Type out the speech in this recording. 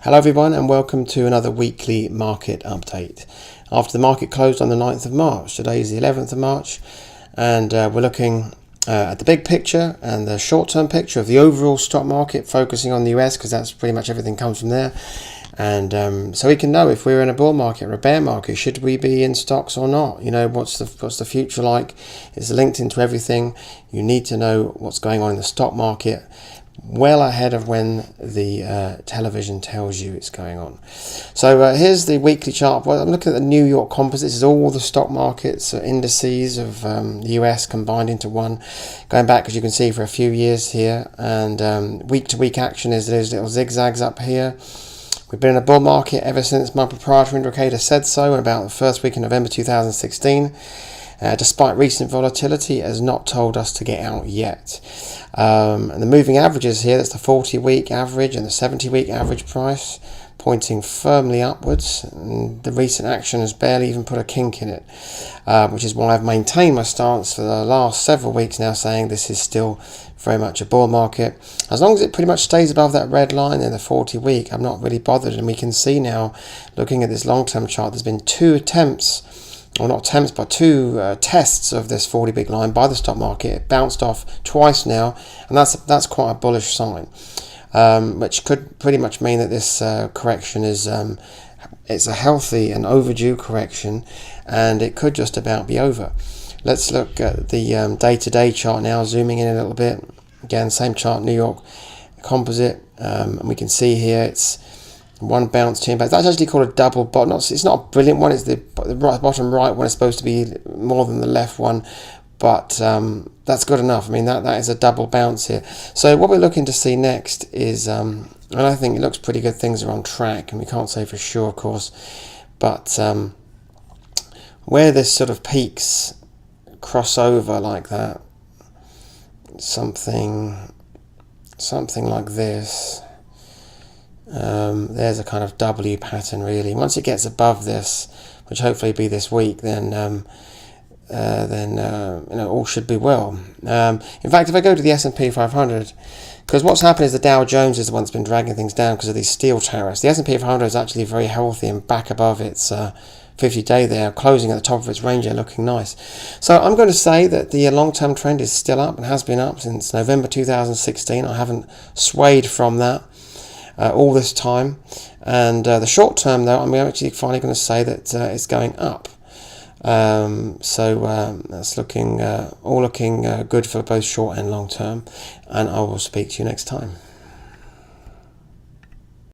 Hello everyone and welcome to another weekly market update. After the market closed on the 9th of March, today is the 11th of March, and we're looking at the big picture and the short-term picture of the overall stock market, focusing on the US because that's pretty much everything comes from there. And so we can know if we're in a bull market or a bear market, should we be in stocks or not? You know, what's the future like? It's linked into everything. You need to know what's going on in the stock market well ahead of when the television tells you it's going on. So here's the weekly chart. Well, I'm looking at the New York Composite. This is all the stock markets indices of the US combined into one, going back, as you can see, for a few years here. And week to week action is those little zigzags up here. We've been in a bull market ever since my proprietary indicator said so in about the first week in November 2016. Despite recent volatility, it has not told us to get out yet. And the moving averages here, that's the 40-week average and the 70-week average price, pointing firmly upwards. And the recent action has barely even put a kink in it, which is why I've maintained my stance for the last several weeks now, saying this is still very much a bull market. As long as it pretty much stays above that red line in the 40-week, I'm not really bothered. And we can see now, looking at this long-term chart, there's been two attempts, or not attempts, but two tests of this 40-week line by the stock market. It bounced off twice now, and that's quite a bullish sign, which could pretty much mean that this correction is it's a healthy and overdue correction, and it could just about be over. Let's look at the day-to-day chart now, zooming in a little bit. Again, same chart, New York Composite, and we can see here it's one bounce, two back. That's actually called a double bottom. It's not a brilliant one. It's the bottom right one is supposed to be more than the left one, but that's good enough. I mean, that is a double bounce here. So what we're looking to see next is, and I think it looks pretty good, things are on track, and we can't say for sure, of course, but where this sort of peaks cross over like that, something like this. There's a kind of W pattern really. Once it gets above this, which hopefully be this week, then all should be well. In fact, if I go to the S&P 500, because what's happened is the Dow Jones is the one that's been dragging things down because of these steel tariffs. The S&P 500 is actually very healthy and back above its 50-day there, closing at the top of its range there, looking nice. So I'm going to say that the long-term trend is still up and has been up since November 2016. I haven't swayed from that all this time, and the short term though, I'm actually finally going to say that it's going up. So that's looking all looking good for both short and long term, and I will speak to you next time.